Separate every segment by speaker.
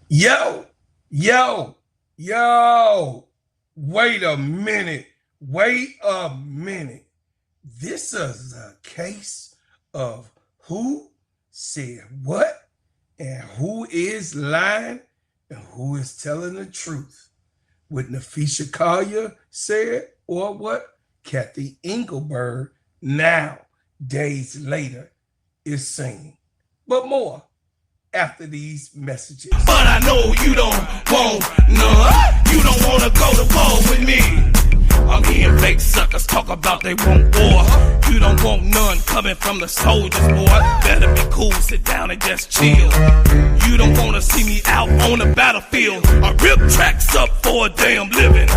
Speaker 1: Yo, yo, yo, wait a minute. Wait a minute. This is a case of who said what and who is lying and who is telling the truth. What Napheesa Collier said or what Cathy Engelbert now, days later, is saying. But more after these messages.
Speaker 2: But I know you don't want none. You don't wanna go to war with me. I'm hearing fake suckers talk about they want war. You don't want none coming from the soldiers, boy. Better be cool, sit down and just chill. You don't wanna see me out on the battlefield. I rip tracks up for a damn living.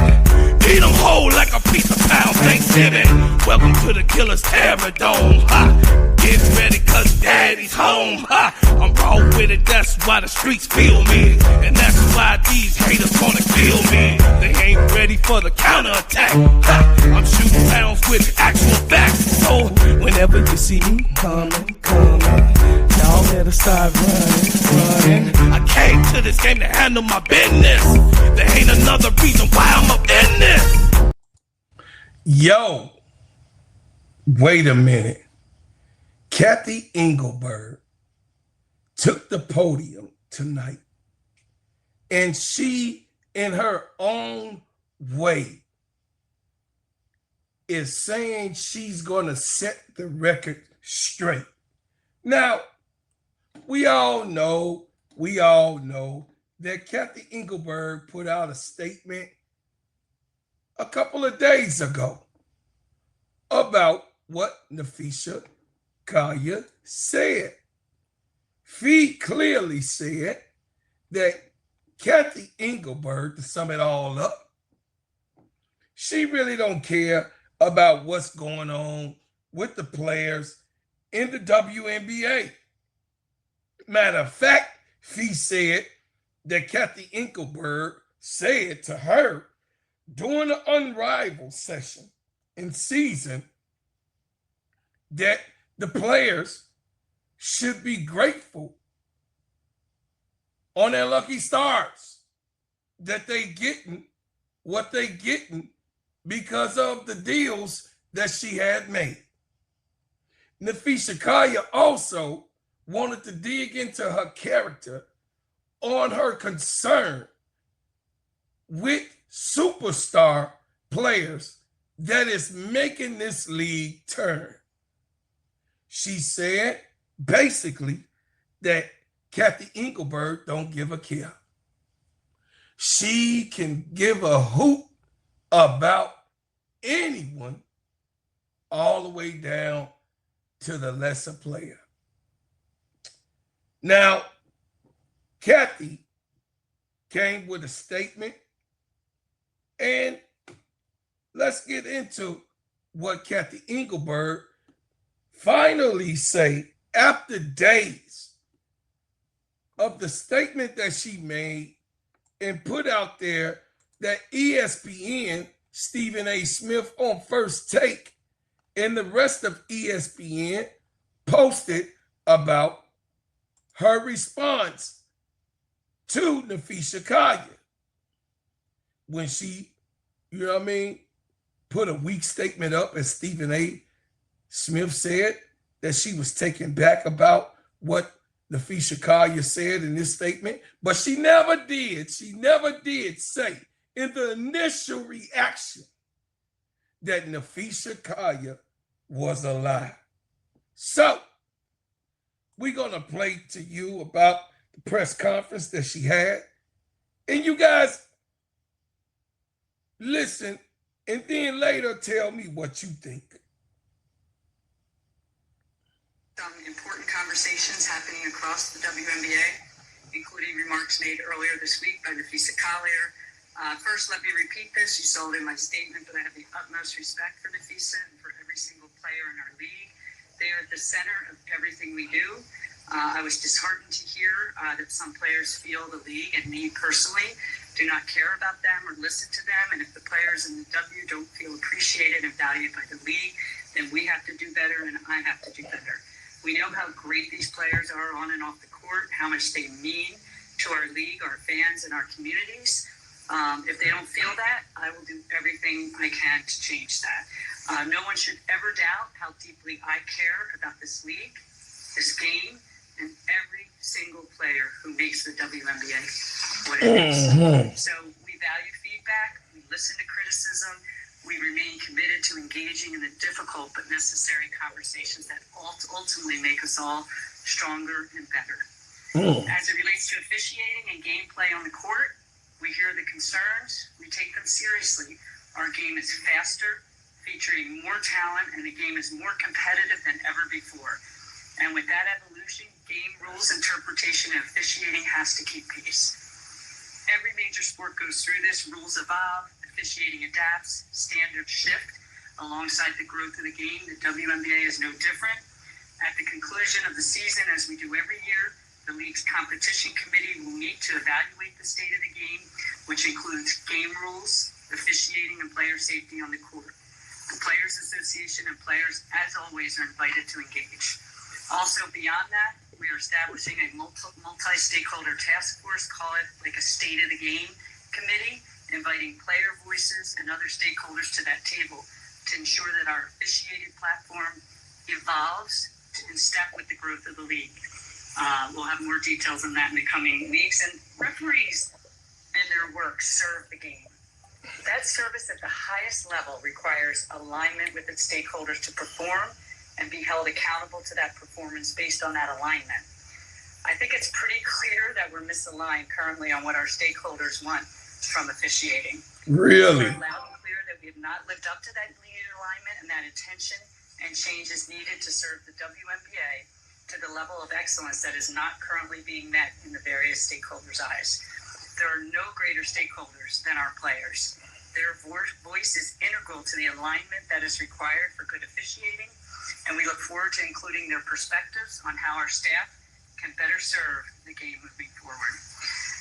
Speaker 2: Eat them whole like a piece of pound Thanksgiving. Welcome to the killer's terror dome. Ha. Get ready cause daddy's home. Ha. I'm raw with it, that's why the streets feel me. And that's why these haters wanna kill me. They ain't ready for the counterattack. Ha. I'm shooting rounds with actual facts. So whenever you see me coming, y'all better start running. I came to this game to handle my business. There ain't another reason why I'm up in this.
Speaker 1: Yo, wait a minute. Cathy Engelbert took the podium tonight, and she, in her own way, is saying she's going to set the record straight. Now, we all know that Cathy Engelbert put out a statement a couple of days ago about what Napheesa Collier said. She clearly said that Cathy Engelbert, to sum it all up, she really don't care about what's going on with the players in the WNBA. Matter of fact, she said that Cathy Engelbert said to her during the Unrivaled session in season that the players should be grateful on their lucky stars that they getting what they getting because of the deals that she had made. Napheesa Collier also wanted to dig into her character on her concern with superstar players that is making this league turn. She said basically that Cathy Engelbert don't give a care. She can give a hoot about anyone all the way down to the lesser player. Now, Cathy came with a statement, and let's get into what Cathy Engelbert finally say after days of the statement that she made and put out there that ESPN, Stephen A. Smith on First Take, and the rest of ESPN posted about her response to Napheesa Collier when she, put a weak statement up, as Stephen A. Smith said, that she was taken back about what Napheesa Collier said in this statement, but she never did say in the initial reaction that Napheesa Collier was a lie. So, we're going to play to you about the press conference that she had, and you guys listen, and then later tell me what you think.
Speaker 3: Some important conversations happening across the WNBA, including remarks made earlier this week by Napheesa Collier. First, let me repeat this. You saw it in my statement, but I have the utmost respect for Napheesa and for every single player in our league. They are at the center of everything we do. I was disheartened to hear that some players feel the league and me personally do not care about them or listen to them. And if the players in the W don't feel appreciated and valued by the league, then we have to do better and I have to do better. We know how great these players are on and off the court, how much they mean to our league, our fans, and our communities. If they don't feel that, I will do everything I can to change that. No one should ever doubt how deeply I care about this league, this game, and every single player who makes the WNBA what it is. So we value feedback, we listen to criticism, we remain committed to engaging in the difficult but necessary conversations that ultimately make us all stronger and better. As it relates to officiating and gameplay on the court, we hear the concerns, we take them seriously. Our game is faster, featuring more talent, and the game is more competitive than ever before. And with that evolution, game rules interpretation and officiating has to keep pace. Every major sport goes through this, rules evolve, officiating adapts, standards shift. Alongside the growth of the game, the WNBA is no different. At the conclusion of the season, as we do every year, the league's competition committee will meet to evaluate the state of the game, which includes game rules, officiating, and player safety on the court. The Players Association and players, as always, are invited to engage. Also, beyond that, we are establishing a multi-stakeholder task force, call it like a state of the game committee, inviting player voices and other stakeholders to that table to ensure that our officiated platform evolves in step with the growth of the league. We'll have more details on that in the coming weeks. And referees and their work serve the game. That service at the highest level requires alignment with its stakeholders to perform and be held accountable to that performance based on that alignment. I think it's pretty clear that we're misaligned currently on what our stakeholders want from officiating.
Speaker 1: Really?
Speaker 3: We're loud and clear that we have not lived up to that needed alignment and that attention and change is needed to serve the WNBA to the level of excellence that is not currently being met in the various stakeholders' eyes. There are no greater stakeholders than our players. Their voice is integral to the alignment that is required for good officiating, and we look forward to including their perspectives on how our staff can better serve the game moving forward.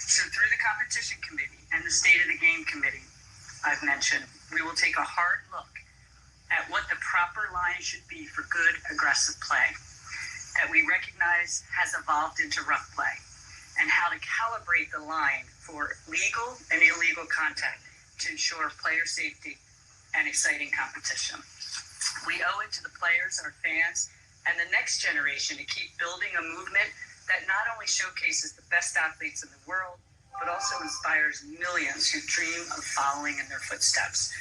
Speaker 3: So through the competition committee and the state of the game committee I've mentioned, we will take a hard look at what the proper line should be for good, aggressive play that we recognize has evolved into rough play, and how to calibrate the line for legal and illegal contact to ensure player safety and exciting competition. We owe it to the players, our fans, and the next generation to keep building a movement that not only showcases the best athletes in the world, but also inspires millions who dream of following in their footsteps.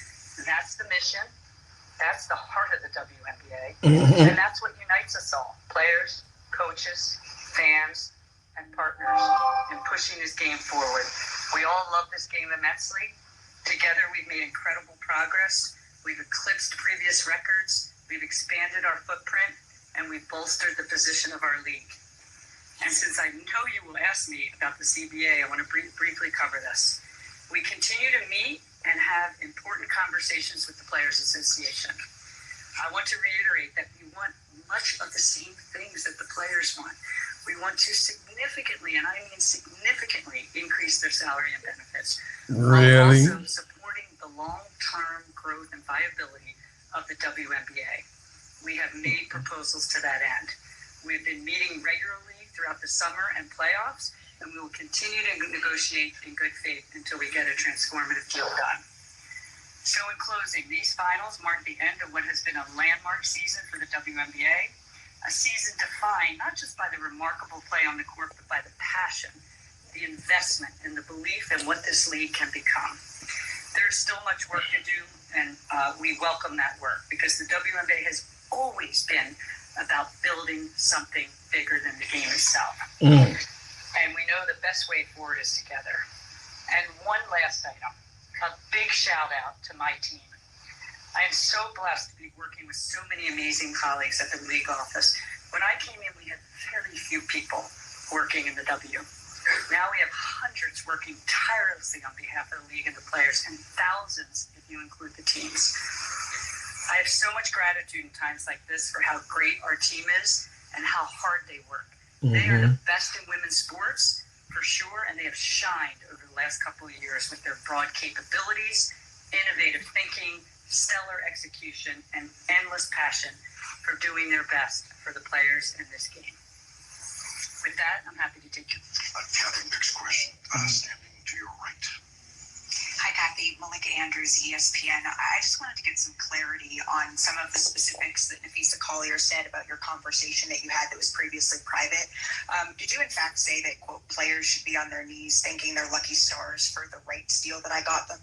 Speaker 3: That's the mission. That's the heart of the WNBA, and that's what unites us all, players, coaches, fans, and partners in pushing this game forward. We all love this game immensely. Together, we've made incredible progress. We've eclipsed previous records. We've expanded our footprint, and we've bolstered the position of our league. And since I know you will ask me about the CBA, I want to briefly cover this. We continue to meet and have important conversations with the Players Association. I want to reiterate that we want much of the same things that the players want. We want to significantly, and I mean significantly, increase their salary and benefits.
Speaker 1: Really?
Speaker 3: While also supporting the long-term growth and viability of the WNBA. We have made proposals to that end. We've been meeting regularly throughout the summer and playoffs, and we will continue to negotiate in good faith until we get a transformative deal done. So in closing, these finals mark the end of what has been a landmark season for the WNBA, a season defined not just by the remarkable play on the court, but by the passion, the investment, and the belief in what this league can become. There's still much work to do, and we welcome that work because the WNBA has always been about building something bigger than the game itself. And we know the best way forward is together. And one last item, a big shout out to my team. I am so blessed to be working with so many amazing colleagues at the league office. When I came in, we had very few people working in the W. Now we have hundreds working tirelessly on behalf of the league and the players, and thousands if you include the teams. I have so much gratitude in times like this for how great our team is and how hard they work. They are the best in women's sports, for sure, and they have shined over the last couple of years with their broad capabilities, innovative thinking, stellar execution, and endless passion for doing their best for the players in this game. With that, I'm happy to take your
Speaker 4: Cathy, next question. Standing to your right.
Speaker 5: Hi, Cathy. Malika Andrews, ESPN. I just wanted to get some clarity on some of the specifics that Napheesa Collier said about your conversation that you had that was previously private. Did you in fact say that, quote, players should be on their knees thanking their lucky stars for the rights deal that I got them?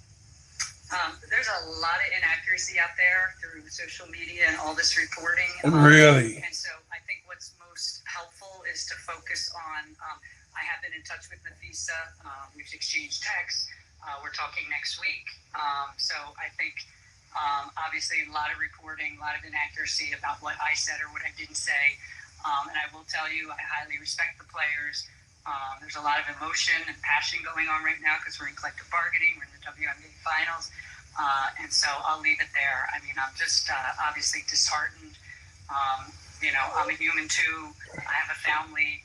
Speaker 3: There's a lot of inaccuracy out there through social media and all this reporting.
Speaker 1: Really?
Speaker 3: And so I think what's most helpful is to focus on, I have been in touch with Napheesa. We've exchanged texts. We're talking next week. So I think, obviously, a lot of reporting, a lot of inaccuracy about what I said or what I didn't say. And I will tell you, I highly respect the players. There's a lot of emotion and passion going on right now because we're in collective bargaining. We're in the WNBA finals. And so I'll leave it there. I mean, I'm just obviously disheartened. I'm a human too. I have a family.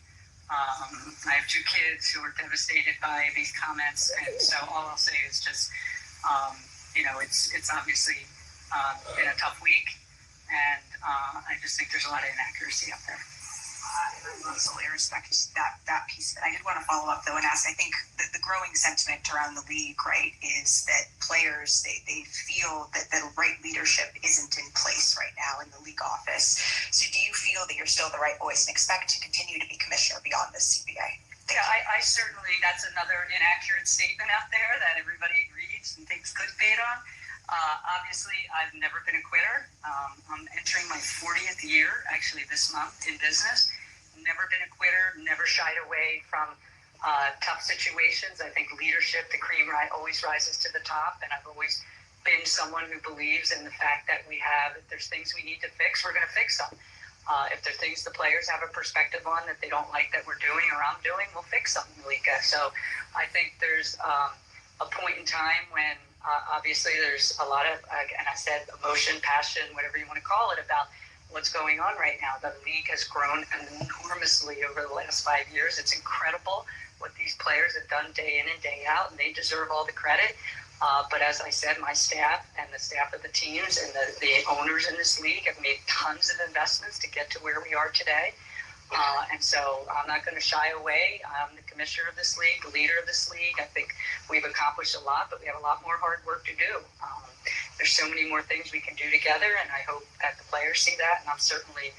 Speaker 3: I have 2 kids who are devastated by these comments. And so all I'll say is just, it's obviously been a tough week. And I just think there's a lot of inaccuracy out there.
Speaker 5: I absolutely respect that piece of it. I did want to follow up, though, and ask, I think the growing sentiment around the league, right, is that players, they feel that the right leadership isn't in place right now in the league office. So do you feel that you're still the right voice and expect to continue to be commissioner beyond the CBA?
Speaker 3: Yeah, I certainly, that's another inaccurate statement out there that everybody reads and takes clickbait on. Obviously, I've never been a quitter. I'm entering my 40th year, actually, this month in business. Never been a quitter, never shied away from tough situations. I think leadership, the cream always rises to the top, and I've always been someone who believes in the fact that if there's things we need to fix, we're going to fix them. If there's things the players have a perspective on that they don't like that we're doing or I'm doing, we'll fix them, Malika. So I think there's a point in time when obviously there's a lot of, and I said emotion, passion, whatever you want to call it, about what's going on right now. The league has grown enormously over the last 5 years. It's incredible what these players have done day in and day out, and they deserve all the credit. But as I said, my staff and the staff of the teams and the owners in this league have made tons of investments to get to where we are today. And so I'm not going to shy away. I'm the commissioner of this league, the leader of this league. I think we've accomplished a lot, but we have a lot more hard work to do. There's so many more things we can do together, and I hope that the players see that. And I'm certainly,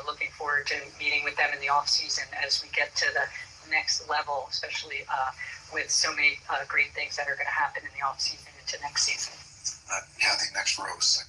Speaker 3: looking forward to meeting with them in the off season as we get to the next level, especially with so many great things that are going to happen in the off season into next season.
Speaker 4: Cathy, next question,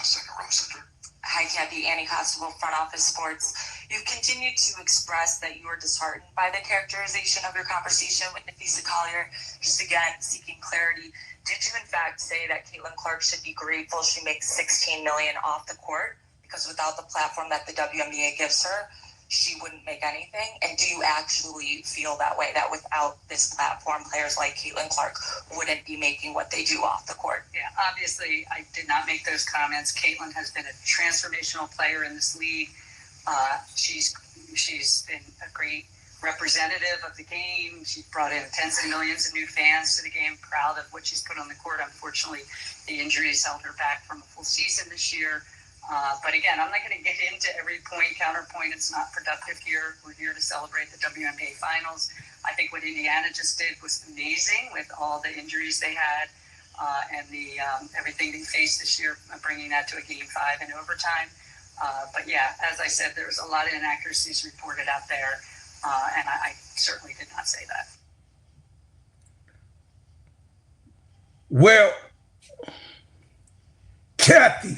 Speaker 4: second row center.
Speaker 5: Hi, Cathy. Annie Constable, Front Office Sports. You've continued to express that you were disheartened by the characterization of your conversation with Napheesa Collier. Just again, seeking clarity. Did you in fact say that Caitlin Clark should be grateful she makes $16 million off the court because without the platform that the WNBA gives her, she wouldn't make anything? And do you actually feel that way, that without this platform, players like Caitlin Clark wouldn't be making what they do off the court?
Speaker 3: Yeah, obviously, I did not make those comments. Caitlin has been a transformational player in this league. She's been a great representative of the game. She's brought in tens of millions of new fans to the game, proud of what she's put on the court. Unfortunately, the injuries held her back from a full season this year. But again, I'm not going to get into every point, counterpoint. It's not productive here. We're here to celebrate the WNBA finals. I think what Indiana just did was amazing with all the injuries they had and the everything they faced this year, bringing that to a Game 5 in overtime. But yeah, as I said, there was a lot of inaccuracies reported out there, and I certainly did not say that.
Speaker 1: Well, Cathy,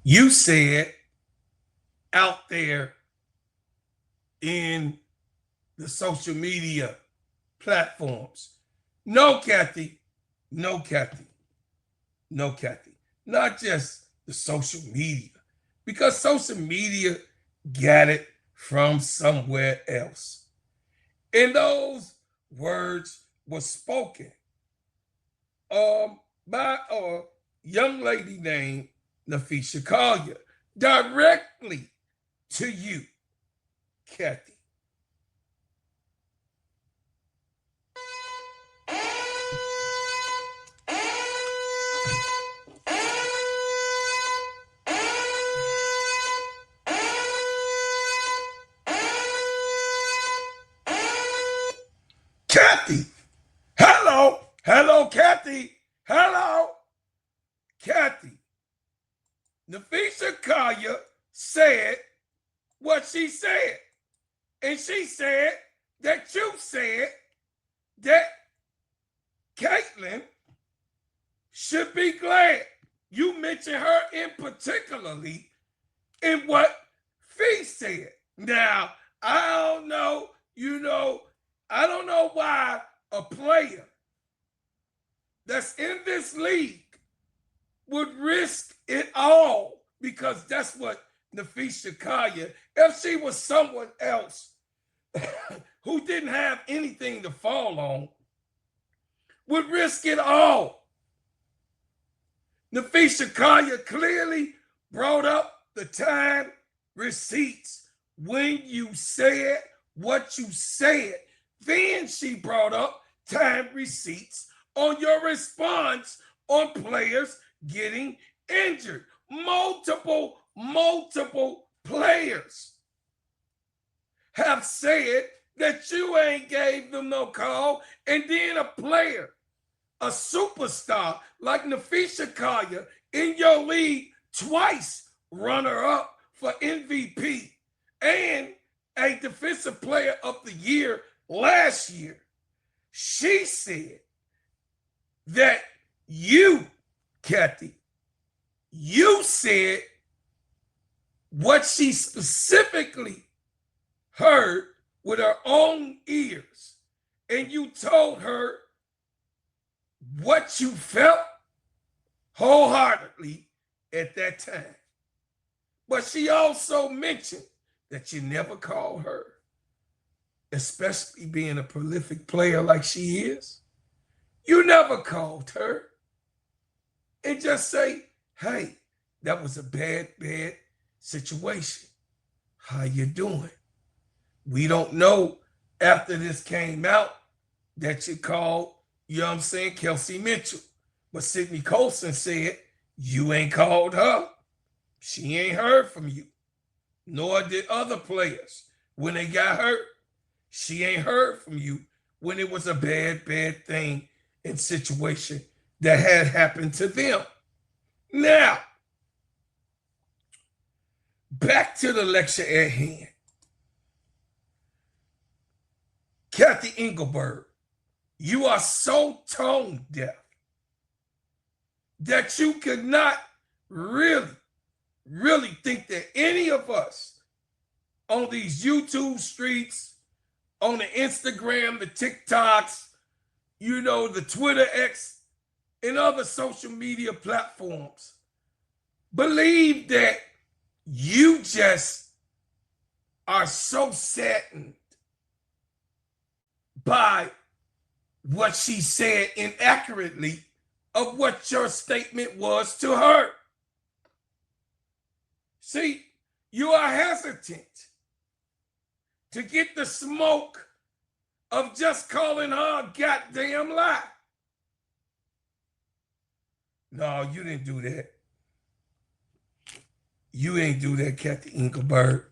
Speaker 1: you said out there in the social media platforms, no, Cathy, no, Cathy, no, Cathy, not just the social media, because social media got it from somewhere else. And those words were spoken by a young lady named Napheesa Collier directly to you, Cathy. Cathy. Hello. Hello, Cathy. Hello. Cathy. Napheesa Collier said what she said. And she said that you said that Caitlyn should be glad. You mentioned her in particularly in what Fee said. Now, I don't know, I don't know why a player that's in this league would risk it all, because that's what Napheesa Collier, if she was someone else who didn't have anything to fall on, would risk it all. Napheesa Collier clearly brought up the time receipts when you said what you said. Then she brought up time receipts on your response on players getting injured. Multiple players have said that you ain't gave them no call, and then a player, a superstar like Napheesa Collier in your league, twice runner-up for MVP and a Defensive Player of the Year last year. She said that you, Cathy, you said what she specifically heard with her own ears, and you told her what you felt wholeheartedly at that time. But she also mentioned that you never called her, especially being a prolific player like she is. You never called her and just say, hey, that was a bad situation. How you doing? We don't know after this came out that you called, you know what I'm saying, Kelsey Mitchell. But Sydney Colson said you ain't called her. She ain't heard from you. Nor did other players. When they got hurt, she ain't heard from you when it was a bad thing and situation that had happened to them. Now, back to the lecture at hand. Cathy Engelbert, you are so tone deaf that you could not really think that any of us on these YouTube streets, on the Instagram, the TikToks, the Twitter X, and other social media platforms believe that you just are so saddened by what she said inaccurately of what your statement was to her. See, you are hesitant to get the smoke of just calling her a goddamn lie. No, you didn't do that. You ain't do that, Cathy Engelbert.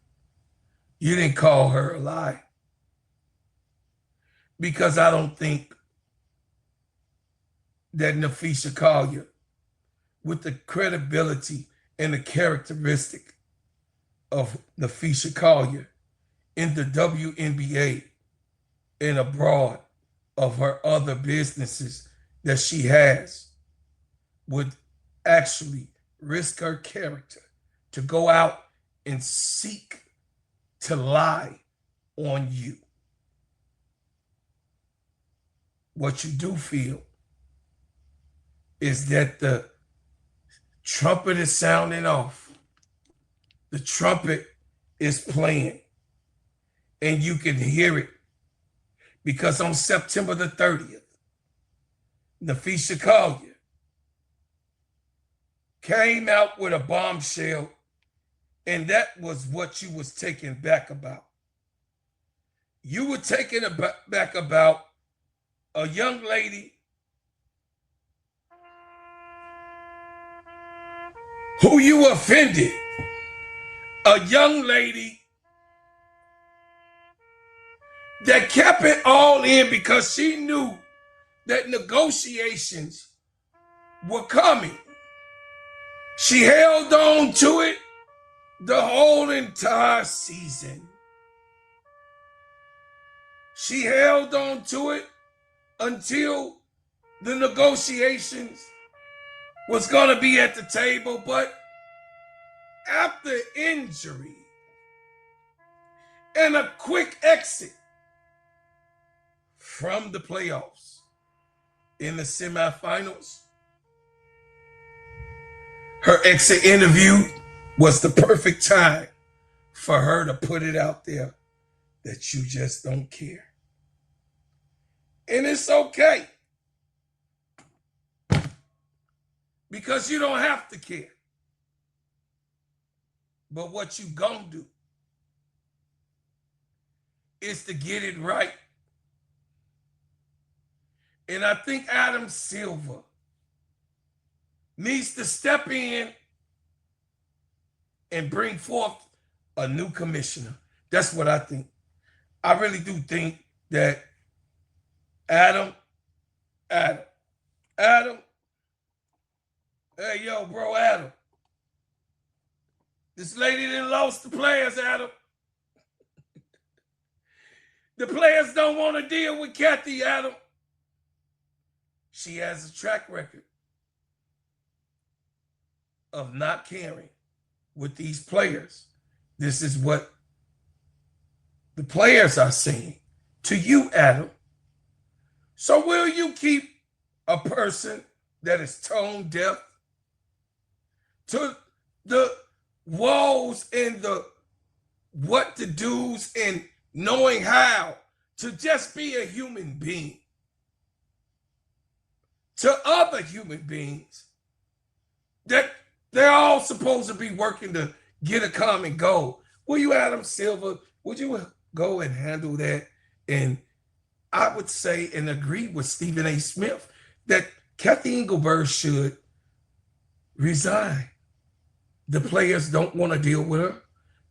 Speaker 1: You didn't call her a lie. Because I don't think that Napheesa Collier, with the credibility and the characteristic of Napheesa Collier in the WNBA and abroad of her other businesses that she has, would actually risk her character to go out and seek to lie on you. What you do feel is that the trumpet is sounding off. The trumpet is playing, and you can hear it, because on September the 30th, Napheesa Collier came out with a bombshell, and that was what you was taken back about. You were taken back about a young lady who you offended, a young lady that kept it all in because she knew that negotiations were coming. She held on to it the whole entire season. She held on to it until the negotiations was going to be at the table. But after injury and a quick exit from the playoffs in the semifinals, her exit interview was the perfect time for her to put it out there that you just don't care. And it's okay, because you don't have to care. But what you gonna do is to get it right. And I think Adam Silver needs to step in and bring forth a new commissioner. That's what I think. I really do think that Adam, hey, yo, bro, Adam. This lady done lost the players, Adam. The players don't want to deal with Cathy, Adam. She has a track record of not caring with these players. This is what the players are saying to you, Adam. So will you keep a person that is tone deaf to the woes and the what to do's and knowing how to just be a human being to other human beings that they're all supposed to be working to get a common goal? Will you, Adam Silver, would you go and handle that? And I would say and agree with Stephen A. Smith that Cathy Engelbert should resign. The players don't want to deal with her.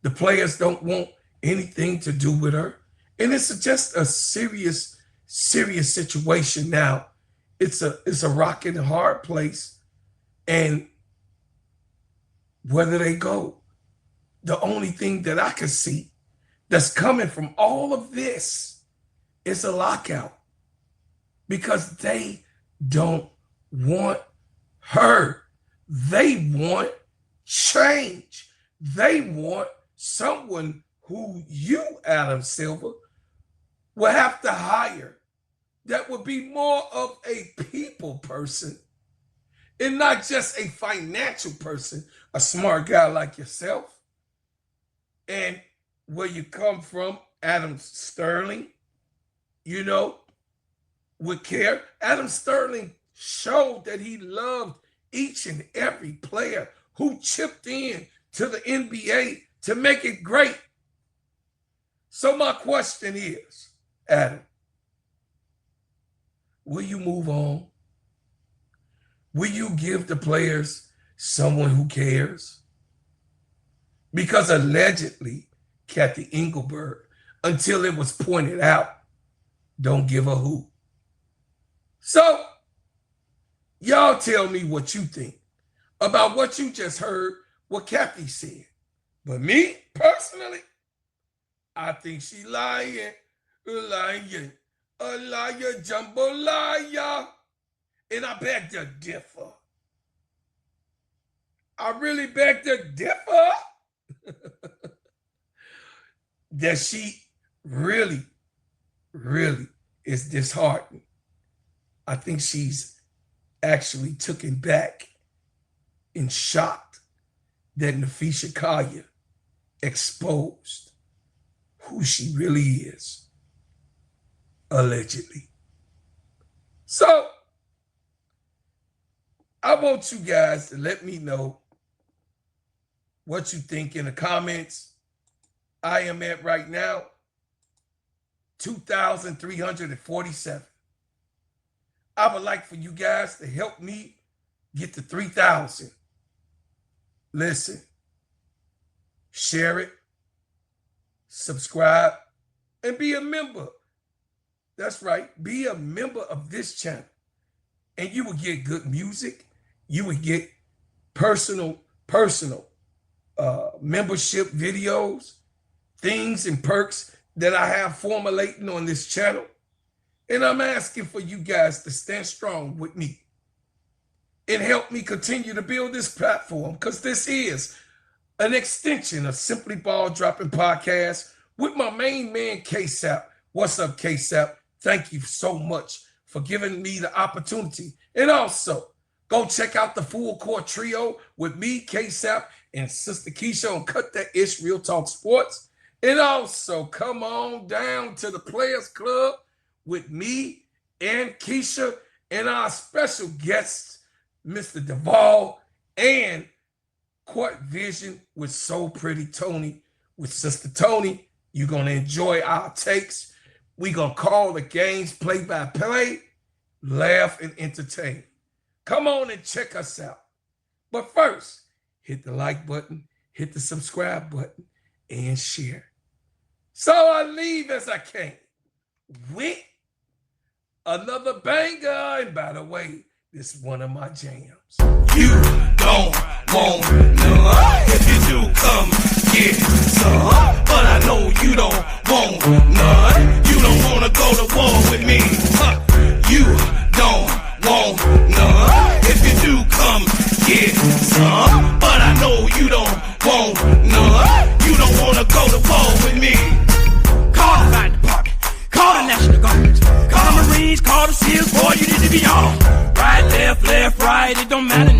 Speaker 1: The players don't want anything to do with her. And it's just a serious situation now. It's a rock and a hard place. And whether they go, the only thing that I can see that's coming from all of this is a lockout, because they don't want her. They want change. They want someone who you, Adam Silver, will have to hire that would be more of a people person and not just a financial person, a smart guy like yourself. And where you come from, Adam Sterling, you know, with care. Adam Sterling showed that he loved each and every player who chipped in to the NBA to make it great. So my question is, Adam, will you move on? Will you give the players someone who cares? Because allegedly, Cathy Engelbert, until it was pointed out, don't give a hoot. So, y'all tell me what you think about what you just heard, what Cathy said. But me, personally, I think she lying, a liar, jambalaya. And I beg to differ. I really beg to differ that she really is disheartened. I think she's actually taken back and shocked that Napheesa Collier exposed who she really is, allegedly. So, I want you guys to let me know what you think in the comments. I am at right now 2,347. I would like for you guys to help me get to 3,000. Listen, share it, subscribe, and be a member. That's right. Be a member of this channel. And you will get good music. You will get personal membership videos, things and perks that I have formulating on this channel. And I'm asking for you guys to stand strong with me and help me continue to build this platform, because this is an extension of Simply Ball Dropping Podcast with my main man, KEYSHA. What's up, KEYSHA? Thank you so much for giving me the opportunity. And also, go check out the Full Court Trio with me, KEYSHA, and Sister KEYSHA on Cut That Ish Real Talk Sports. And also, come on down to the Players Club with me and KEYSHA and our special guests, Mr. Duvall, and Court Vision with So Pretty Tony. With Sister Tony, you're going to enjoy our takes. We're going to call the games play-by-play, laugh, and entertain. Come on and check us out. But first, hit the like button, hit the subscribe button, and share. So I leave as I came with another banger. And by the way, this is one of my jams.
Speaker 2: You don't want none. If you do, come get some. But I know you don't want none. You don't wanna go to war with me. You don't want none. If you do, come get some. But I know you don't want none. You don't wanna go to war with me. Call the fire department. Call the National Guard. Call the Marines. Call the SEALs. Boy, you need to be on. Right, left, right. It don't matter.